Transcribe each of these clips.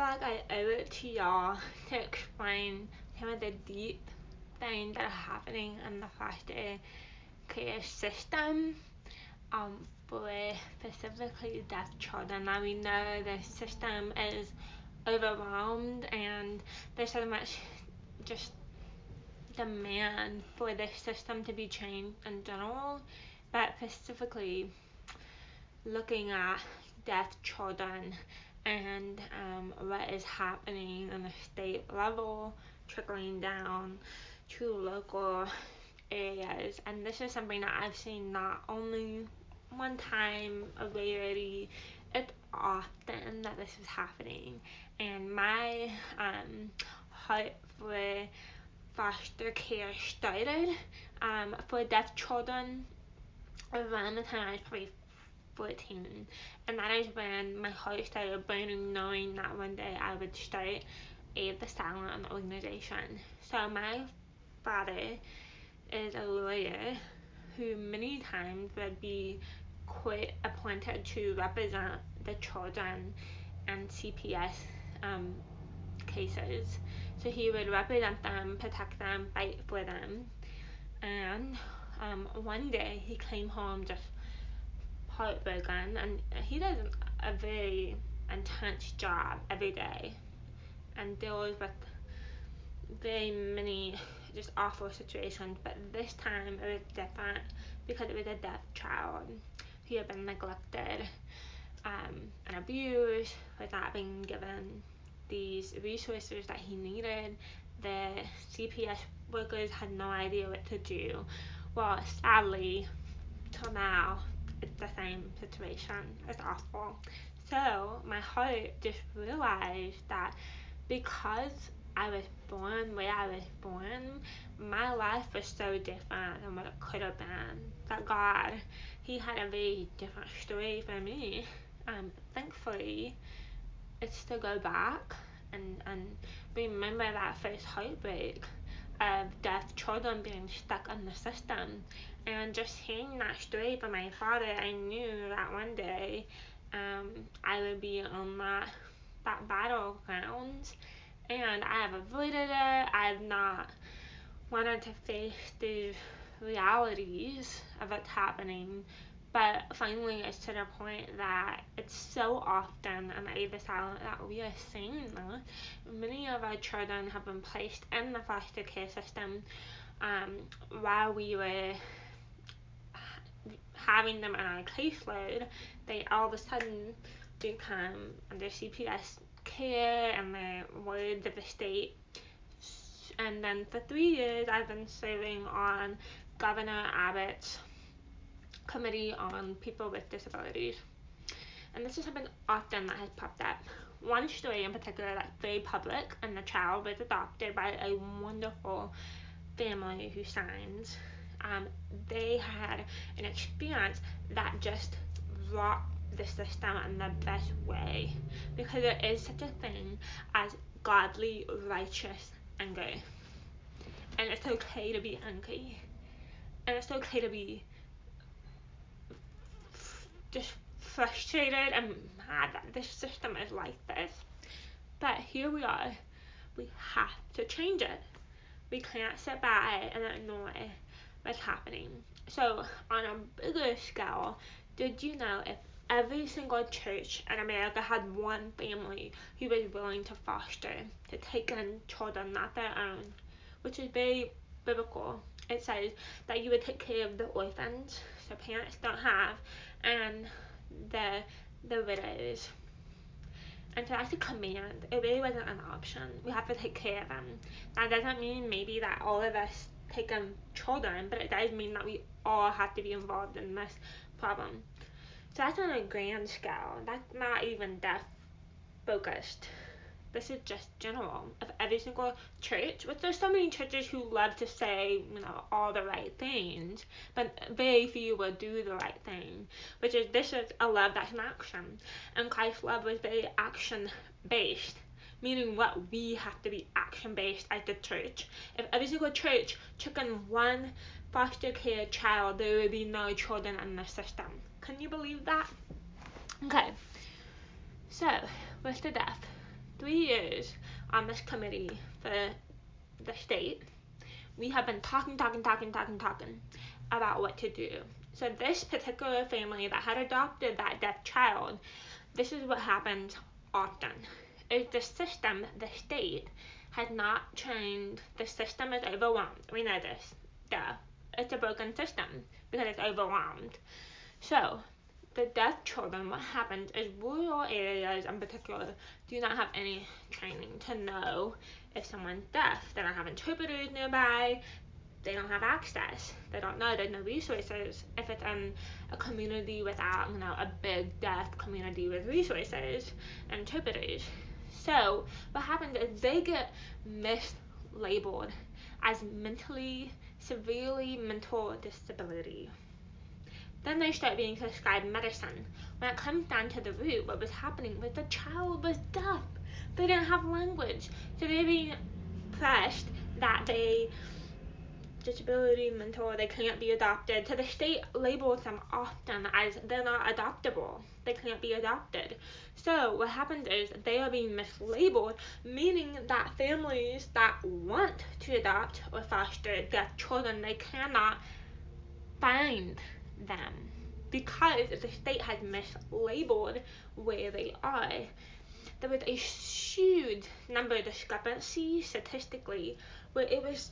feel like I owe it to y'all to explain some of the deep things that are happening in the foster care system, for specifically deaf children. Now we know the system is overwhelmed and there's so much just demand for this system to be changed in general, but specifically looking at deaf children and what is happening on the state level, trickling down to local areas. And this is something that I've seen not only one time, a rarity, it's often that this is happening. And my heart for foster care started for deaf children around the time I was probably 14, and that is when my heart started burning, knowing that one day I would start the silent organization. So my father is a lawyer who many times would be court appointed to represent the children in CPS cases. So he would represent them, protect them, fight for them. And one day he came home just heartbroken, and he does a very intense job every day and deals with very many just awful situations, but this time it was different because it was a deaf child who had been neglected and abused, was not being given these resources that he needed. The CPS workers had no idea what to do. Well, sadly, till now, it's the same situation. It's awful. So my heart just realized that because I was born where I was born, my life was so different than what it could have been. That God, He had a very different story for me. Thankfully, it's to go back and remember that first heartbreak of deaf children being stuck in the system. And just hearing that story from my father, I knew that one day I would be on that battleground, and I have avoided it. I've not wanted to face the realities of what's happening, but finally it's to the point that it's so often on either side that we are seeing that many of our children have been placed in the foster care system while we were having them in our caseload. They all of a sudden do come under CPS care and the words of the state. And then for 3 years I've been serving on Governor Abbott's Committee on People with Disabilities, and this is something often that has popped up. One story in particular that's very public, and the child was adopted by a wonderful family who signs. They had an experience that just rocked the system in the best way, because there is such a thing as godly, righteous anger, and it's okay to be angry, and it's okay to be just frustrated and mad that this system is like this. But here we are. We have to change it. We can't sit by and ignore what's happening. So on a bigger scale, did you know if every single church in America had one family who was willing to foster, to take in children not their own, which is very biblical? It says that you would take care of the orphans, so parents don't have, and the widows. And so that's a command. It really wasn't an option. We have to take care of them. That doesn't mean maybe that all of us take in children, but it does mean that we all have to be involved in this problem. So that's on a grand scale. That's not even deaf focused. This is just general of every single church, which there's so many churches who love to say, all the right things, but very few will do the right thing, which is, this is a love that's an action, and Christ's love was very action based, meaning what we have to be action based as the church. If every single church took in one foster care child, there would be no children in the system. Can you believe that? Okay, so with the deaf 3 years on this committee for the state, we have been talking about what to do. So this particular family that had adopted that deaf child, this is what happens often. Is the system, the state, has not trained, the system is overwhelmed. We know this. Duh. It's a broken system because it's overwhelmed. So, the deaf children, what happens is rural areas in particular do not have any training to know if someone's deaf. They don't have interpreters nearby. They don't have access. They don't know. There's no resources. If it's in a community without, a big deaf community with resources and interpreters. So what happens is they get mislabeled as severely mental disability. Then they start being prescribed medicine. When it comes down to the root, what was happening was the child was deaf. They didn't have language. So they're being pressed that disability, mental, they can't be adopted. So the state labels them often as they're not adoptable. They can't be adopted. So what happens is they are being mislabeled, meaning that families that want to adopt or foster deaf children, they cannot find them because the state has mislabeled where they are. There was a huge number of discrepancies statistically where it was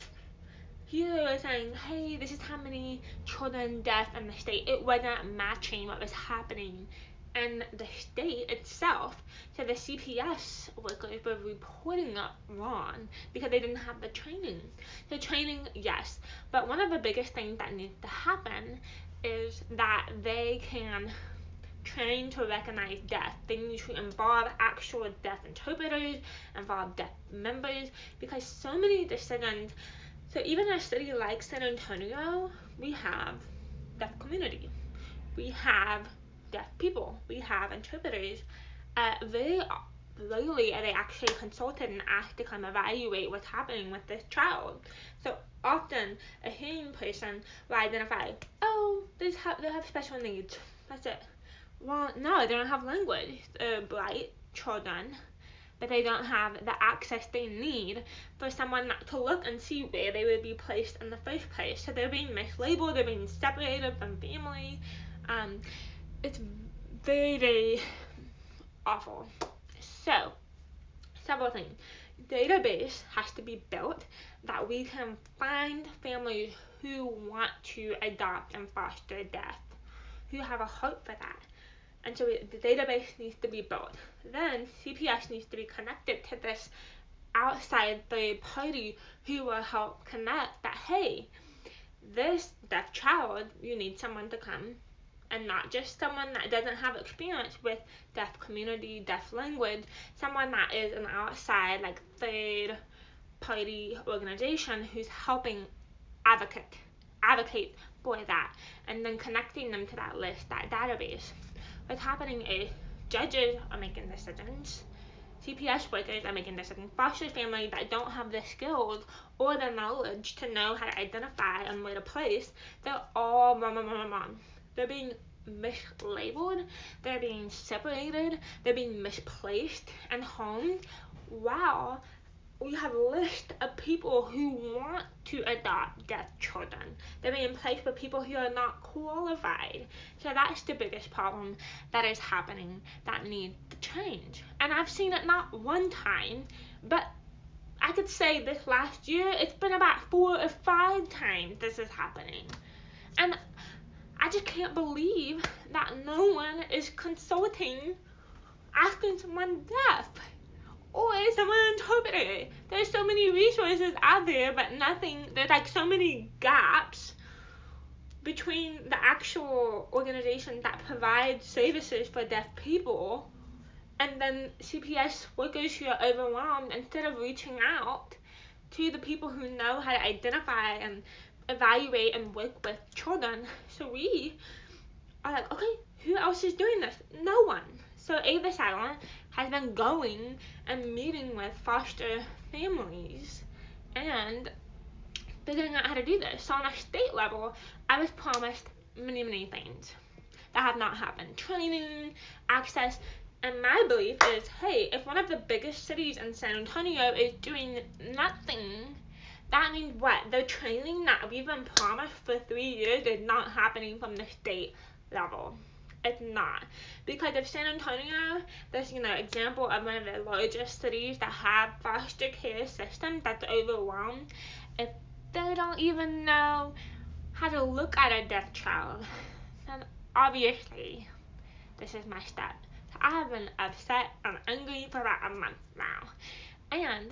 here they were saying, hey, this is how many children deaf in the state. It wasn't matching what was happening in the state itself. So the CPS workers were reporting it wrong because they didn't have the training. The training, yes, but one of the biggest things that needs to happen is that they can train to recognize deaf. They need to involve actual deaf interpreters, involve deaf members, because so many decisions. So even in a city like San Antonio, we have deaf community. We have deaf people. We have interpreters. Very rarely are they actually consulted and asked to come evaluate what's happening with this child. So often a hearing person will identify, oh, they have special needs. That's it. Well, no, they don't have language. They're bright children, but they don't have the access they need for someone to look and see where they would be placed in the first place. So they're being mislabeled, they're being separated from family. It's very, very awful. So, several things. Database has to be built that we can find families who want to adopt and foster deaf, who have a hope for that. And so the database needs to be built. Then CPS needs to be connected to this outside third party who will help connect that, hey, this deaf child, you need someone to come, and not just someone that doesn't have experience with deaf community, deaf language, someone that is an outside, like, third party organization who's helping advocate for that, and then connecting them to that list, that database. What's happening is judges are making decisions, CPS workers are making decisions, foster families that don't have the skills or the knowledge to know how to identify and where to place, they're all wrong. They're being mislabeled, they're being separated, they're being misplaced and homed. Wow. We have a list of people who want to adopt deaf children. They're being placed with people who are not qualified. So that's the biggest problem that is happening that needs to change. And I've seen it not one time, but I could say this last year, it's been about 4 or 5 times this is happening. And I just can't believe that no one is consulting, asking someone deaf, or someone interpreter. There's so many resources out there, but nothing. There's like so many gaps between the actual organizations that provide services for deaf people and then CPS workers who are overwhelmed, instead of reaching out to the people who know how to identify and evaluate and work with children. So we are like, okay, who else is doing this? No one. So Ava Silent has been going and meeting with foster families and figuring out how to do this. So on a state level, I was promised many things that have not happened. Training, access. And my belief is, hey, if one of the biggest cities in San Antonio is doing nothing, that means what? The training that we've been promised for 3 years is not happening from the state level. It's not. Because if San Antonio, this example of one of the largest cities that have foster care system that's overwhelmed, if they don't even know how to look at a deaf child, then obviously this is messed up. So I have been upset and angry for about a month now. And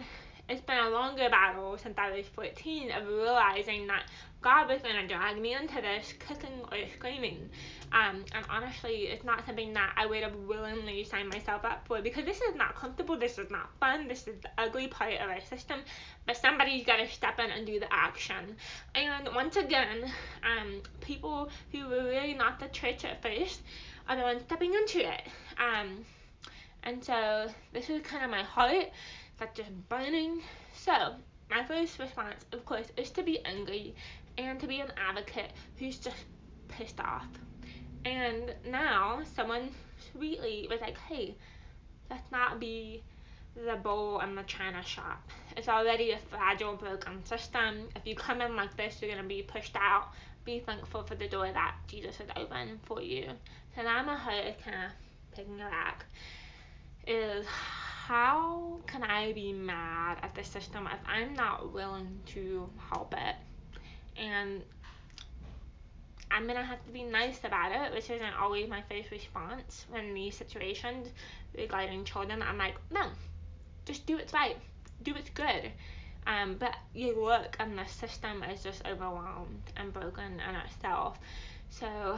it's been a longer battle since I was 14 of realizing that God was going to drag me into this kicking or screaming. And honestly, it's not something that I would have willingly signed myself up for, because this is not comfortable, this is not fun, this is the ugly part of our system, but somebody's got to step in and do the action. And once again, people who were really not the church at first are the ones stepping into it. And so this is kind of my heart that's just burning. So my first response, of course, is to be angry and to be an advocate who's just pissed off. And now someone sweetly was like, hey, let's not be the bull in the china shop. It's already a fragile, broken system. If you come in like this, you're going to be pushed out. Be thankful for the door that Jesus has opened for you. So now my heart is kind of picking it back. Is how can I be mad at the system if I'm not willing to help it? And I'm gonna have to be nice about it, which isn't always my first response in these situations regarding children. I'm like, no, just do what's right, do what's good. But you look and the system is just overwhelmed and broken in itself. So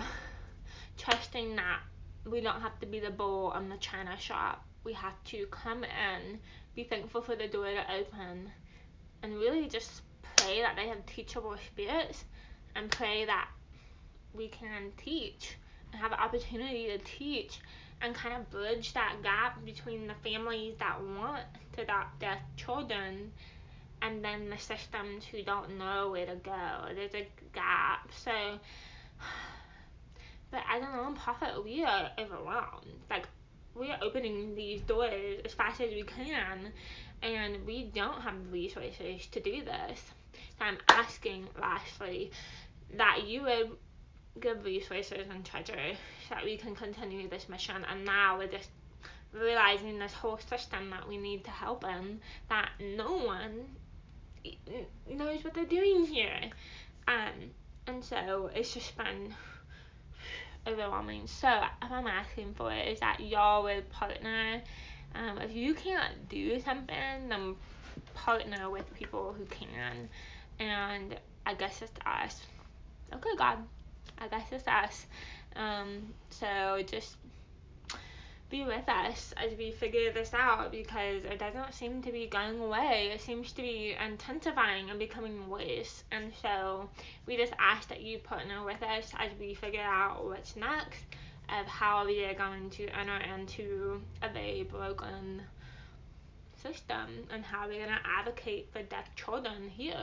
trusting that we don't have to be the bull in the china shop. We have to come in, be thankful for the door to open, and really just pray that they have teachable spirits, and pray that we can teach and have an opportunity to teach and kind of bridge that gap between the families that want to adopt their children and then the systems who don't know where to go. There's a gap. So, but as a nonprofit, we are overwhelmed. Like, we are opening these doors as fast as we can, and we don't have the resources to do this. So I'm asking, lastly, that you would give resources and treasure so that we can continue this mission. And now we're just realizing this whole system that we need to help in, that no one knows what they're doing here. And so it's just been overwhelming. So what I'm asking for is that y'all would partner. If you can't do something, then partner with people who can. And I guess it's us. Okay, God, I guess it's us. So just be with us as we figure this out, because it doesn't seem to be going away. It seems to be intensifying and becoming worse. And so we just ask that you partner with us as we figure out what's next, of how we are going to enter into a very broken system, and how we're going to advocate for deaf children here,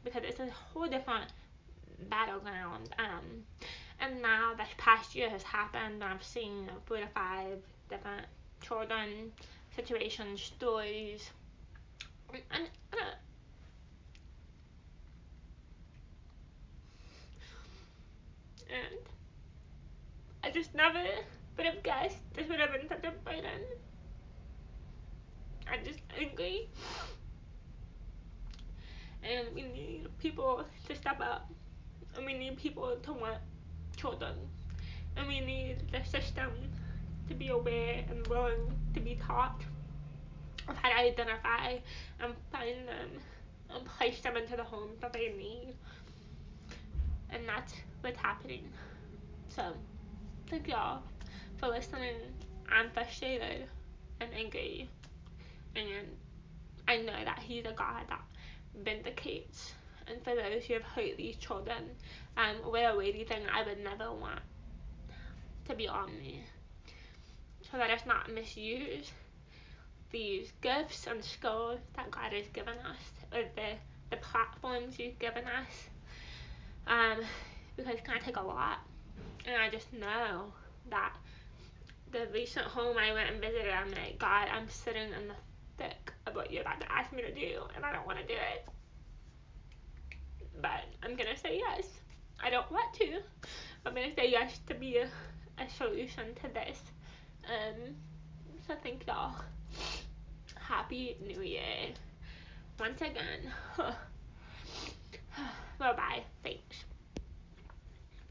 because it's a whole different battleground. And now this past year has happened, and I've seen 4 to 5 different children situations, stories, and I just never would have guessed this would have been such a burden. I'm just angry, and we need people to step up, and we need people to want children, and we need the system to be aware and willing to be taught of how to identify and find them and place them into the homes that they need. And that's what's happening. So, thank y'all for listening. I'm frustrated and angry, and I know that He's a God that vindicates. And for those who have hurt these children, what a weighty thing I would never want to be on me. So let us not misuse these gifts and skills that God has given us, or the platforms He's given us, because it's going to take a lot. And I just know that the recent home I went and visited, I'm like, God, I'm sitting in the thick of what you're about to ask me to do, and I don't want to do it. But I'm gonna say yes. I don't want to. I'm gonna say yes to be a solution to this. So thank y'all. Happy New Year. Once again. Bye bye. Thanks.